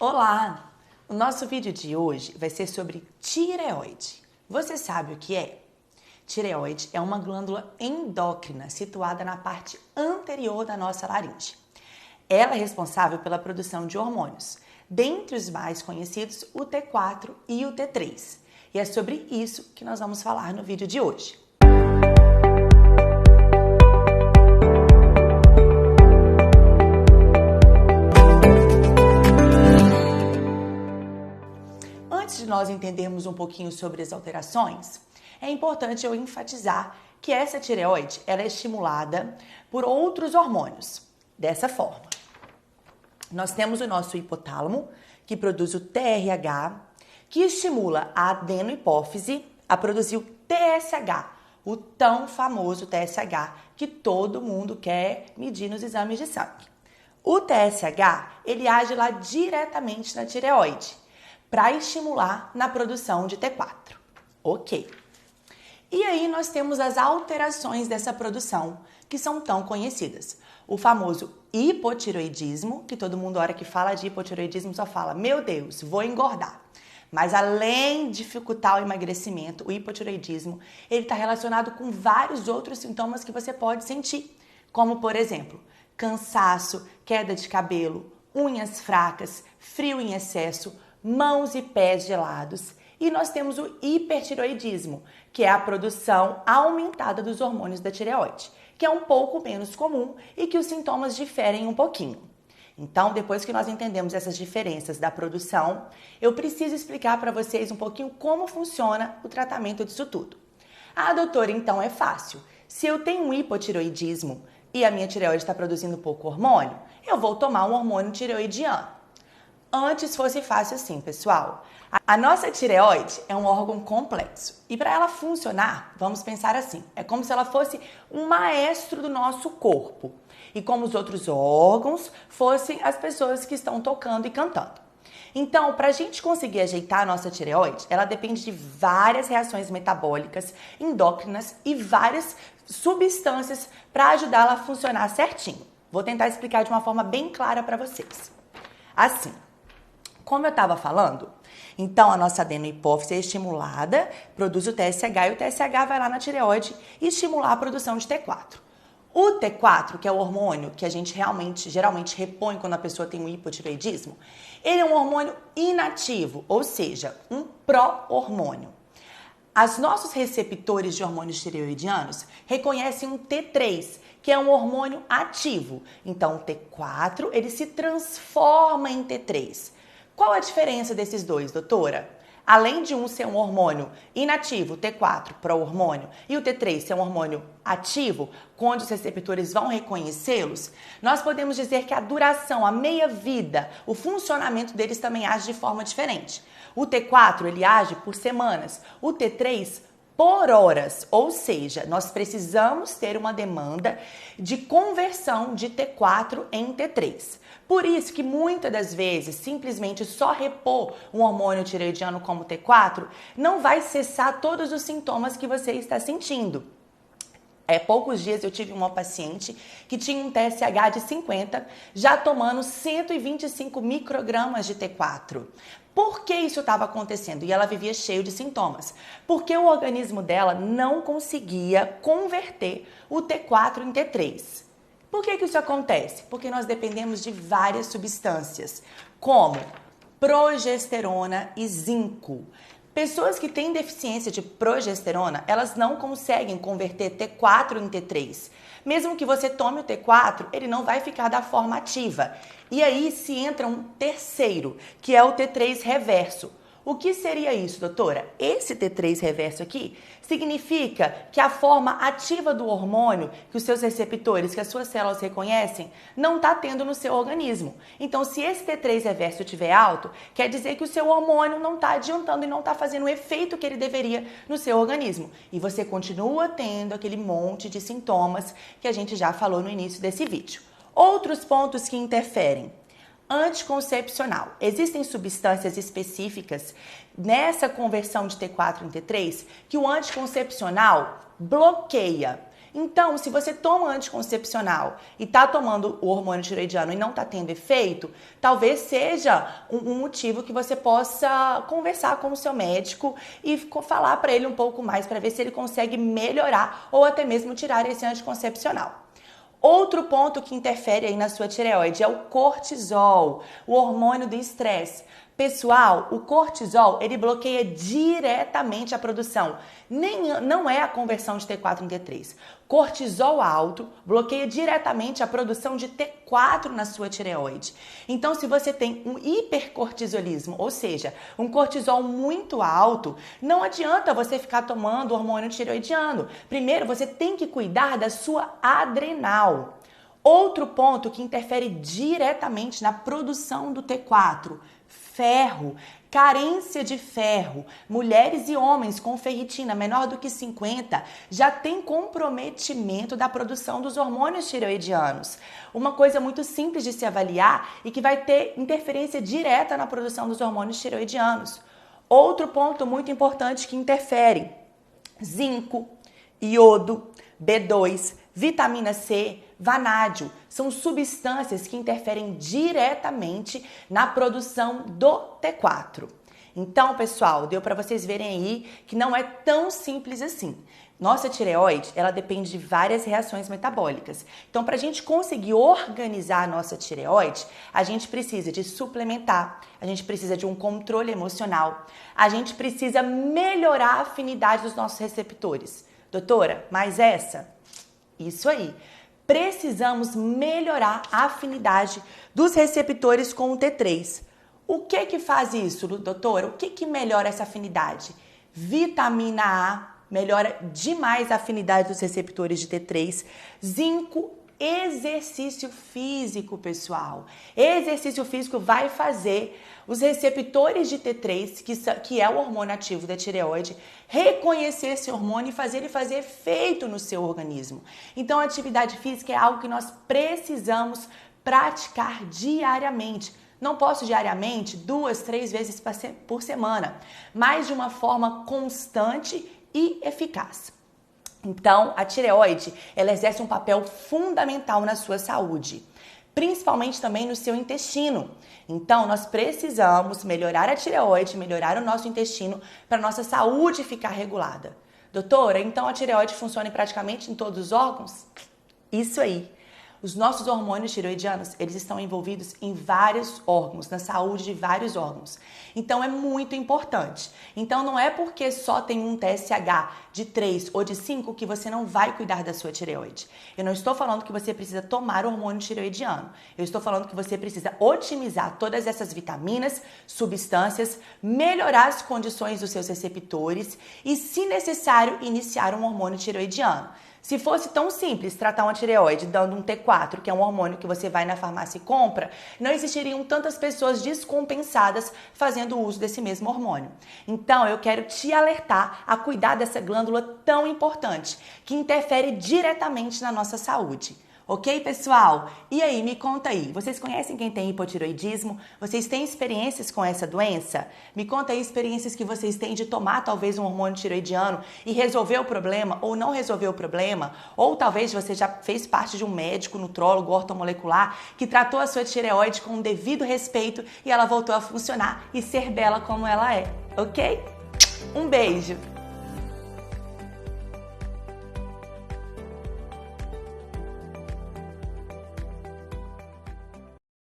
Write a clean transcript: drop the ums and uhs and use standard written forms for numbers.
Olá! O nosso vídeo de hoje vai ser sobre tireoide. Você sabe o que é? Tireoide é uma glândula endócrina situada na parte anterior da nossa laringe. Ela é responsável pela produção de hormônios, dentre os mais conhecidos, o T4 e o T3. E é sobre isso que nós vamos falar no vídeo de hoje. Antes de nós entendermos um pouquinho sobre as alterações, é importante eu enfatizar que essa tireoide ela é estimulada por outros hormônios. Dessa forma, nós temos o nosso hipotálamo, que produz o TRH, que estimula a adenohipófise a produzir o TSH, o tão famoso TSH que todo mundo quer medir nos exames de sangue. O TSH, ele age lá diretamente na tireoide, para estimular na produção de T4. Ok. E aí nós temos as alterações dessa produção, que são tão conhecidas. O famoso hipotireoidismo, que todo mundo, na hora que fala de hipotireoidismo, só fala, meu Deus, vou engordar. Mas além de dificultar o emagrecimento, o hipotireoidismo, ele está relacionado com vários outros sintomas que você pode sentir, como, por exemplo, cansaço, queda de cabelo, unhas fracas, frio em excesso, mãos e pés gelados. E nós temos o hipertireoidismo, que é a produção aumentada dos hormônios da tireoide, que é um pouco menos comum e que os sintomas diferem um pouquinho. Então, depois que nós entendemos essas diferenças da produção, eu preciso explicar para vocês um pouquinho como funciona o tratamento disso tudo. Ah, doutora, então é fácil. Se eu tenho um hipotireoidismo e a minha tireoide está produzindo pouco hormônio, eu vou tomar um hormônio tireoidiano. Antes fosse fácil assim, pessoal. A nossa tireoide é um órgão complexo e para ela funcionar, vamos pensar assim, é como se ela fosse um maestro do nosso corpo e como os outros órgãos fossem as pessoas que estão tocando e cantando. Então, para a gente conseguir ajeitar a nossa tireoide, ela depende de várias reações metabólicas, endócrinas e várias substâncias para ajudá-la a funcionar certinho. Vou tentar explicar de uma forma bem clara para vocês. Assim, como eu estava falando, então a nossa adenohipófise é estimulada, produz o TSH e o TSH vai lá na tireoide e estimular a produção de T4. O T4, que é o hormônio que a gente geralmente repõe quando a pessoa tem um hipotireoidismo, ele é um hormônio inativo, ou seja, um pró-hormônio. Os nossos receptores de hormônios tireoidianos reconhecem um T3, que é um hormônio ativo. Então, o T4, ele se transforma em T3. Qual a diferença desses dois, doutora? Além de um ser um hormônio inativo, o T4 pró-hormônio, e o T3 ser um hormônio ativo, onde os receptores vão reconhecê-los, nós podemos dizer que a duração, a meia-vida, o funcionamento deles também age de forma diferente. O T4, ele age por semanas, o T3 por horas, ou seja, nós precisamos ter uma demanda de conversão de T4 em T3. Por isso que muitas das vezes, simplesmente só repor um hormônio tireoidiano como T4 não vai cessar todos os sintomas que você está sentindo. Poucos dias eu tive uma paciente que tinha um TSH de 50, já tomando 125 microgramas de T4. Por que isso estava acontecendo? E ela vivia cheio de sintomas. Porque o organismo dela não conseguia converter o T4 em T3. Por que isso acontece? Porque nós dependemos de várias substâncias, como progesterona e zinco. Pessoas que têm deficiência de progesterona, elas não conseguem converter T4 em T3. Mesmo que você tome o T4, ele não vai ficar da forma ativa. E aí se entra um terceiro, que é o T3 reverso. O que seria isso, doutora? Esse T3 reverso aqui significa que a forma ativa do hormônio que os seus receptores, que as suas células reconhecem, não está tendo no seu organismo. Então, se esse T3 reverso estiver alto, quer dizer que o seu hormônio não está adiantando e não está fazendo o efeito que ele deveria no seu organismo. E você continua tendo aquele monte de sintomas que a gente já falou no início desse vídeo. Outros pontos que interferem. Anticoncepcional. Existem substâncias específicas nessa conversão de T4 em T3 que o anticoncepcional bloqueia. Então, se você toma anticoncepcional e está tomando o hormônio tiroidiano e não está tendo efeito, talvez seja um motivo que você possa conversar com o seu médico e falar para ele um pouco mais para ver se ele consegue melhorar ou até mesmo tirar esse anticoncepcional. Outro ponto que interfere aí na sua tireoide é o cortisol, o hormônio do estresse. Pessoal, o cortisol, ele bloqueia diretamente a produção. Não é a conversão de T4 em T3. Cortisol alto bloqueia diretamente a produção de T4 na sua tireoide. Então, se você tem um hipercortisolismo, ou seja, um cortisol muito alto, não adianta você ficar tomando hormônio tireoidiano. Primeiro, você tem que cuidar da sua adrenal. Outro ponto que interfere diretamente na produção do T4, ferro, carência de ferro. Mulheres e homens com ferritina menor do que 50 já tem comprometimento da produção dos hormônios tireoidianos. Uma coisa muito simples de se avaliar e que vai ter interferência direta na produção dos hormônios tireoidianos. Outro ponto muito importante que interfere: zinco, iodo, B2, vitamina C, vanádio, são substâncias que interferem diretamente na produção do T4. Então, pessoal, deu para vocês verem aí que não é tão simples assim. Nossa tireoide, ela depende de várias reações metabólicas. Então, para a gente conseguir organizar a nossa tireoide, a gente precisa de suplementar, a gente precisa de um controle emocional, a gente precisa melhorar a afinidade dos nossos receptores. Doutora, mas essa? Isso aí. Precisamos melhorar a afinidade dos receptores com o T3. O que faz isso, doutora? O que melhora essa afinidade? Vitamina A melhora demais a afinidade dos receptores de T3. Zinco, exercício físico, pessoal. Exercício físico vai fazer os receptores de T3, que é o hormônio ativo da tireoide, reconhecer esse hormônio e fazer ele fazer efeito no seu organismo. Então, a atividade física é algo que nós precisamos praticar diariamente. Não posso diariamente, 2, 3 vezes por semana, mas de uma forma constante e eficaz. Então, a tireoide, ela exerce um papel fundamental na sua saúde, principalmente também no seu intestino. Então, nós precisamos melhorar a tireoide, melhorar o nosso intestino para a nossa saúde ficar regulada. Doutora, então a tireoide funciona praticamente em todos os órgãos? Isso aí. Os nossos hormônios tireoidianos, eles estão envolvidos em vários órgãos, na saúde de vários órgãos. Então, é muito importante. Então, não é porque só tem um TSH de 3 ou de 5 que você não vai cuidar da sua tireoide. Eu não estou falando que você precisa tomar hormônio tireoidiano. Eu estou falando que você precisa otimizar todas essas vitaminas, substâncias, melhorar as condições dos seus receptores e, se necessário, iniciar um hormônio tireoidiano. Se fosse tão simples tratar uma tireoide dando um T4, que é um hormônio que você vai na farmácia e compra, não existiriam tantas pessoas descompensadas fazendo uso desse mesmo hormônio. Então, eu quero te alertar a cuidar dessa glândula tão importante, que interfere diretamente na nossa saúde. Ok, pessoal? E aí, me conta aí, vocês conhecem quem tem hipotireoidismo? Vocês têm experiências com essa doença? Me conta aí experiências que vocês têm de tomar talvez um hormônio tireoidiano e resolver o problema ou não resolver o problema, ou talvez você já fez parte de um médico, nutrólogo, ortomolecular que tratou a sua tireoide com o devido respeito e ela voltou a funcionar e ser bela como ela é, ok? Um beijo!